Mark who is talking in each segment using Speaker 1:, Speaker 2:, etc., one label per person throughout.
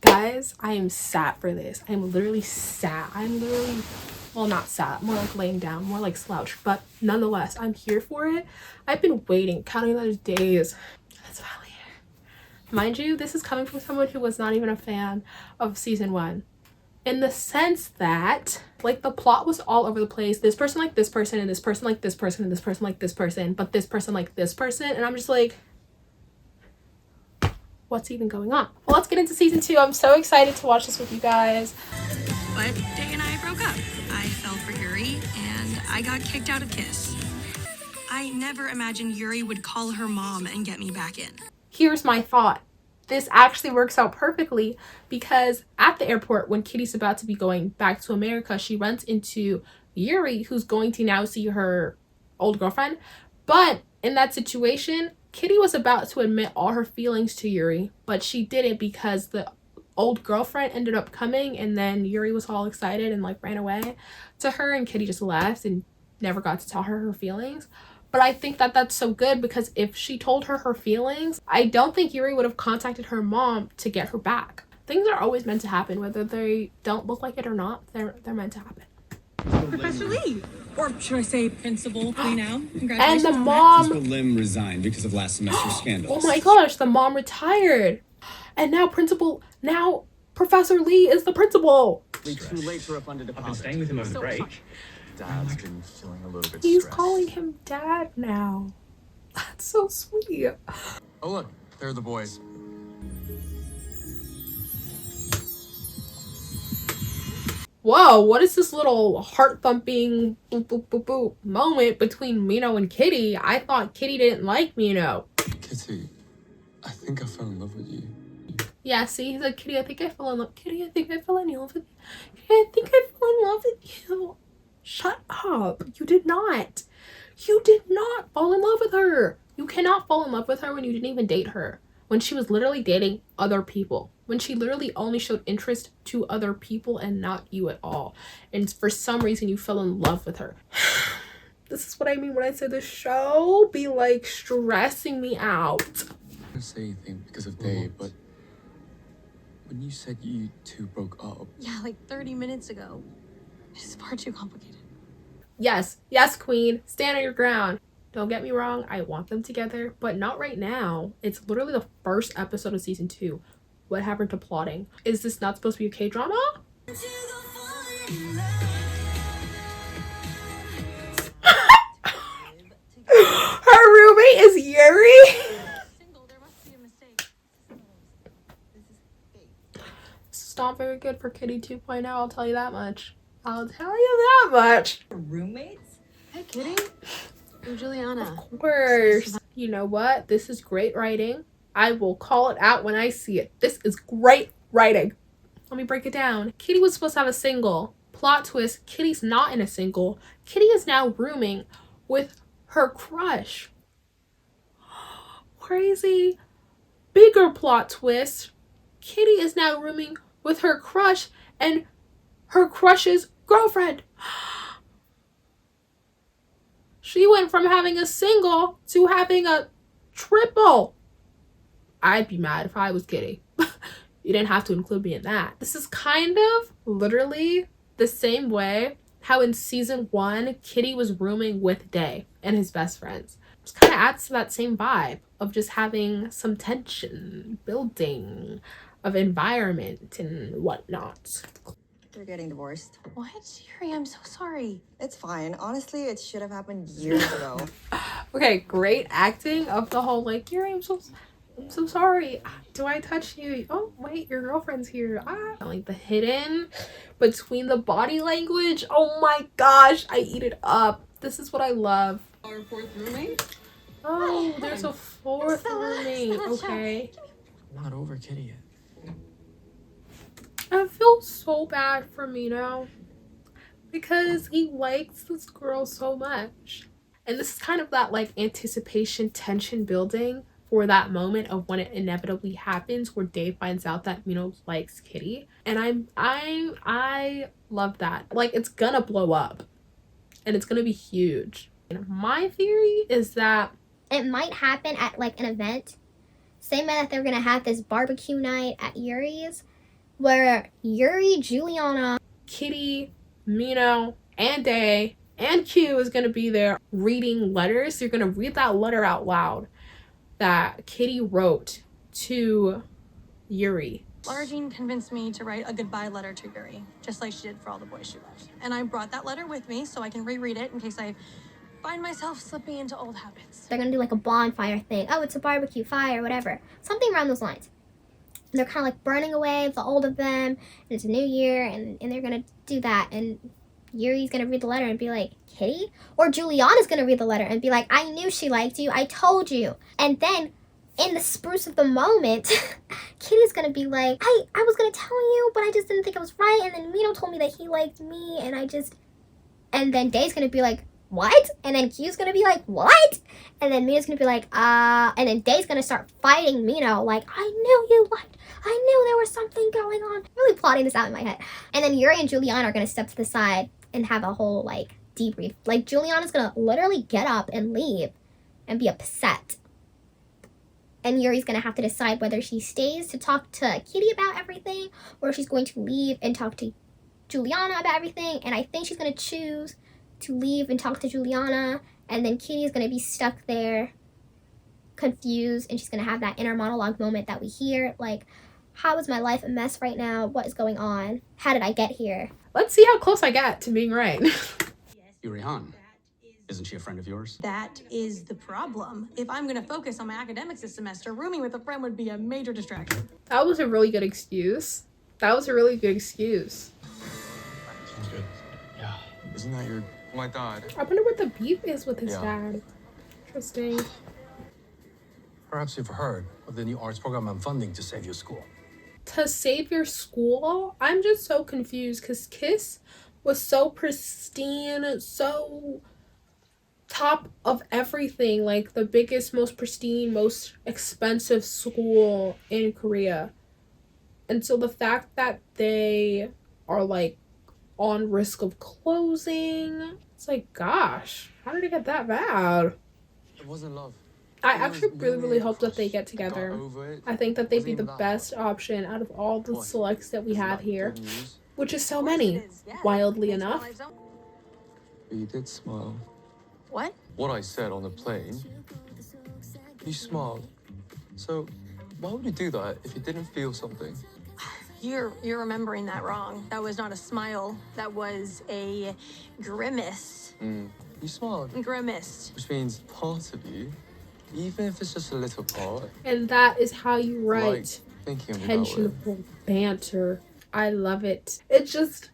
Speaker 1: Guys, I am sat for this. I'm literally sat. Well, not sat, more like laying down, more like slouched, but nonetheless, I'm here for it. I've been waiting, counting those days. It's finally here. Mind you, this is coming from someone who was not even a fan of season 1. In the sense that, like, the plot was all over the place. This person like this person, and this person like this person, and this person like this person, but this person like this person, and I'm just like, what's even going on? Well, let's get into season 2. I'm so excited to watch this with you guys.
Speaker 2: But Day and I broke up. I fell for Youre, and I got kicked out of Kiss. I never imagined Youre would call her mom and get me back in.
Speaker 1: Here's my thought. This actually works out perfectly because at the airport, when Kitty's about to be going back to America, she runs into Youre, who's going to now see her old girlfriend. But in that situation, Kitty was about to admit all her feelings to Youre, but she didn't because the old girlfriend ended up coming, and then Youre was all excited and like ran away to her, and Kitty just left and never got to tell her feelings. But I think that that's so good because if she told her feelings, I don't think Youre would have contacted her mom to get her back. Things are always meant to happen, whether they don't look like it or not. They're meant to happen.
Speaker 2: Professor Lee, or should I say Principal Lee now? Congratulations.
Speaker 1: And the mom.
Speaker 3: Principal Lim resigned because of last semester's scandals.
Speaker 1: Oh my gosh, the mom retired, and now Professor Lee is the principal.
Speaker 4: Too late for a funded deposit.
Speaker 5: I've been staying with him over the break.
Speaker 4: Dad's been feeling a little bit
Speaker 1: He's
Speaker 4: stressed.
Speaker 1: calling him dad now. That's so sweet.
Speaker 4: Oh look, there are the boys.
Speaker 1: Whoa, what is this little heart-thumping boop boop boop boop moment between Mino and Kitty? I thought Kitty didn't like Mino.
Speaker 4: Kitty, I think I fell in love with you.
Speaker 1: Yeah, see, he's like, Kitty, I think I fell in love. Kitty, I think I fell in love with you. Kitty, I think I fell in love with you. Shut up. You did not. You did not fall in love with her. You cannot fall in love with her when you didn't even date her. When she was literally dating other people. When she literally only showed interest to other people and not you at all. And for some reason you fell in love with her. This is what I mean when I say the show be like stressing me out.
Speaker 4: I didn't say anything because of Dave, but when you said you two broke up...
Speaker 2: Yeah, like 30 minutes ago. It's far too complicated.
Speaker 1: Yes, queen, stand on your ground. Don't get me wrong, I want them together, but not right now. It's literally the first episode of season 2. What happened to plotting? Is this not supposed to be a K-drama? Her roommate is Youre?
Speaker 2: There must be a mistake. This is fake.
Speaker 1: This is not very good for Kitty 2.0, I'll tell you that much. I'll tell you that much.
Speaker 6: Roommates?
Speaker 2: Hey, Kitty. I'm Juliana.
Speaker 1: Of course. You know what? This is great writing. I will call it out when I see it. This is great writing. Let me break it down. Kitty was supposed to have a single. Plot twist, Kitty's not in a single. Kitty is now rooming with her crush. Crazy. Bigger plot twist, Kitty is now rooming with her crush and her crush's girlfriend. She went from having a single to having a triple. I'd be mad if I was Kitty. You didn't have to include me in that. This is kind of literally the same way how in season 1, Kitty was rooming with Day and his best friends. Just kind of adds to that same vibe of just having some tension, building of environment and whatnot.
Speaker 6: They're getting divorced.
Speaker 2: What? Youre, I'm so sorry.
Speaker 6: It's fine. Honestly, it should have happened years ago.
Speaker 1: Okay, great acting of the whole like, Youre, I'm so sorry. Do I touch you? Oh, wait, your girlfriend's here. Like the hidden between the body language. Oh my gosh, I eat it up. This is what I love.
Speaker 6: Our fourth roommate?
Speaker 1: Oh, there's a fourth roommate. Okay.
Speaker 4: I'm not over Kitty yet.
Speaker 1: I feel so bad for Mino because he likes this girl so much. And this is kind of that like anticipation, tension building for that moment of when it inevitably happens where Dave finds out that Mino likes Kitty. And I love that. Like, it's gonna blow up and it's gonna be huge. And my theory is that
Speaker 7: it might happen at like an event. Same that they're gonna have this barbecue night at Youre's,
Speaker 5: where Yuri, Juliana,
Speaker 1: Kitty, Mino, and Day, and Q is going to be there reading letters. You're going to read that letter out loud that Kitty wrote to Yuri.
Speaker 2: Laura Jean convinced me to write a goodbye letter to Yuri, just like she did for all the boys she loved. And I brought that letter with me so I can reread it in case I find myself slipping into old habits.
Speaker 5: they're gonna do like a bonfire thing. Oh, it's a barbecue fire, whatever. Something around those lines. They're kind of like burning away the old of them, and it's a new year, and they're gonna do that. And Yuri's gonna read the letter and be like, Kitty? Or Juliana's gonna read the letter and be like, I knew she liked you, I told you. And then in the spruce of the moment, Kitty's gonna be like, I was gonna tell you, but I just didn't think it was right. And then Mino told me that he liked me, and then Day's gonna be like, what? And then Q's gonna be like, what? And then Mino's gonna be like, and then Day's gonna start fighting Mino, like, I knew there was something going on. I'm really plotting this out in my head. And then Yuri and Juliana are gonna step to the side and have a whole, like, debrief. Like, Juliana's gonna literally get up and leave and be upset. And Yuri's gonna have to decide whether she stays to talk to Kitty about everything, or she's going to leave and talk to Juliana about everything. And I think she's gonna choose to leave and talk to Juliana, and then Kitty is gonna be stuck there, confused, and she's gonna have that inner monologue moment that we hear, like, how is my life a mess right now? What is going on? How did I get here?
Speaker 1: Let's see how close I get to being right.
Speaker 3: Yuri Han. Isn't she a friend of yours?
Speaker 2: That is the problem. If I'm gonna focus on my academics this semester, rooming with a friend would be a major distraction.
Speaker 1: That was a really good excuse.
Speaker 4: Sounds good. Yeah. Isn't that your...
Speaker 7: My dad.
Speaker 1: I wonder what the beef is with his
Speaker 4: Yeah.
Speaker 1: dad. Interesting.
Speaker 7: Perhaps you've heard of the new arts program I'm funding to save your school.
Speaker 1: To save your school? I'm just so confused because Kiss was so pristine, so top of everything, like the biggest, most pristine, most expensive school in Korea. And so the fact that they are like on risk of closing, it's like, gosh, how did it get that bad?
Speaker 4: It wasn't love.
Speaker 1: I actually really hope that they get together.
Speaker 4: Over it.
Speaker 1: I think that they'd be the
Speaker 4: Wasn't even that
Speaker 1: best option out of all the
Speaker 4: What?
Speaker 1: selects that we
Speaker 4: Isn't
Speaker 1: have
Speaker 4: that
Speaker 1: here,
Speaker 4: good news?
Speaker 1: which is so
Speaker 2: Of course
Speaker 1: many,
Speaker 2: it is, yeah.
Speaker 1: wildly
Speaker 2: Makes my
Speaker 1: enough.
Speaker 2: life so-
Speaker 4: You did smile.
Speaker 2: What?
Speaker 4: What I said on the plane, you smiled. So, why would you do that if you didn't feel something?
Speaker 2: You're remembering that wrong. That was not a smile. That was a grimace.
Speaker 4: You smiled,
Speaker 2: Grimace.
Speaker 4: which means part of you, even if it's just a little part,
Speaker 1: And that is how you
Speaker 4: like
Speaker 1: write
Speaker 4: thinking about it.
Speaker 1: tensionable banter. I love it. It's just,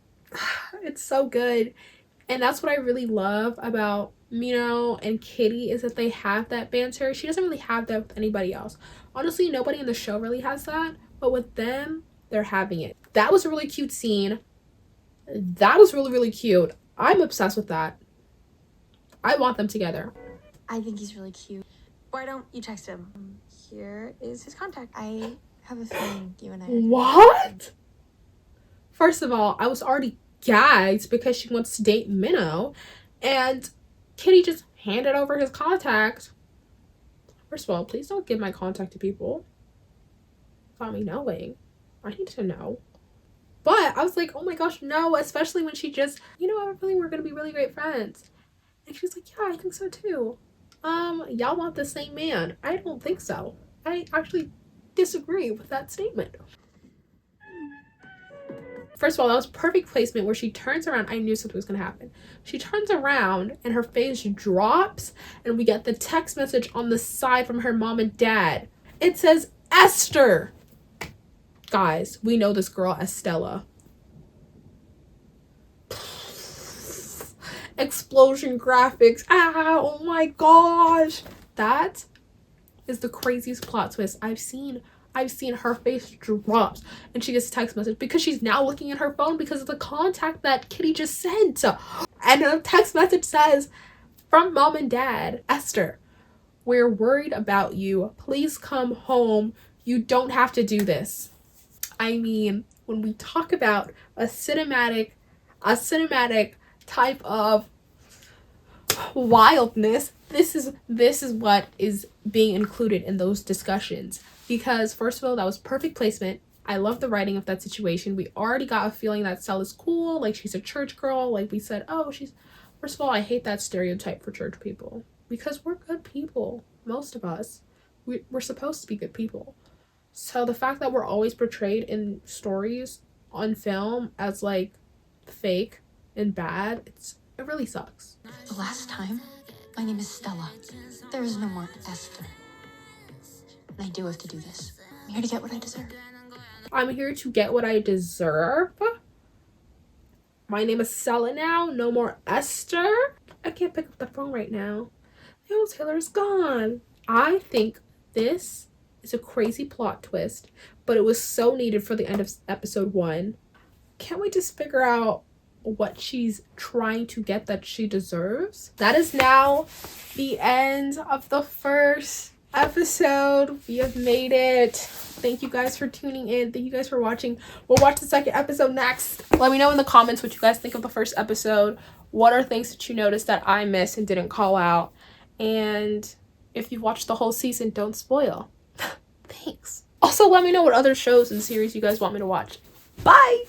Speaker 1: it's so good. And that's what I really love about Mino and Kitty, is that they have that banter. She doesn't really have that with anybody else. Honestly, nobody in the show really has that. But with them, they're having it. That was a really cute scene. That was really cute. I'm obsessed with that. I want them together.
Speaker 2: I think he's really cute. Why don't you text him? Here is his contact. I have a feeling you and I.
Speaker 1: What? First of all, I was already gagged because she wants to date Mino, and Kitty just handed over his contact. First of all, please don't give my contact to people without me knowing. I need to know. But I was like, oh my gosh, no, especially when she just, I have a feeling we're gonna be really great friends. And she was like, yeah, I think so too. Y'all want the same man. I don't think so. I actually disagree with that statement. First of all, that was perfect placement where she turns around. I knew something was going to happen. She turns around and her face drops, and we get the text message on the side from her mom and dad. It says, Esther. Guys, we know this girl as Stella. Explosion graphics. Oh my gosh. That is the craziest plot twist I've seen. Her face drops and she gets a text message because she's now looking at her phone because of the contact that Kitty just sent. And the text message says, from mom and dad, Esther, we're worried about you. Please come home. You don't have to do this. I mean, when we talk about a cinematic type of wildness, this is what is being included in those discussions. Because first of all, that was perfect placement. I love the writing of that situation. We already got a feeling that Stella's cool, like she's a church girl. Like we said, oh, she's, first of all, I hate that stereotype for church people because we're good people, most of us. We're supposed to be good people. So the fact that we're always portrayed in stories on film as like fake and bad, it really sucks.
Speaker 8: The last time, my name is Stella. There is no more Esther. And I do have to do this. I'm here to get what I deserve.
Speaker 1: I'm here to get what I deserve. My name is Stella now. No more Esther. I can't pick up the phone right now. Yo, Taylor's gone. I think this is a crazy plot twist, but it was so needed for the end of episode 1. Can't we just figure out what she's trying to get that she deserves? That is now the end of the first episode. We have made it. Thank you guys for tuning in. Thank you guys for watching. We'll watch the second episode next. Let me know in the comments what you guys think of the first episode. What are things that you noticed that I missed and didn't call out? And if you've watched the whole season, don't spoil. Thanks. Also, let me know what other shows and series you guys want me to watch. Bye!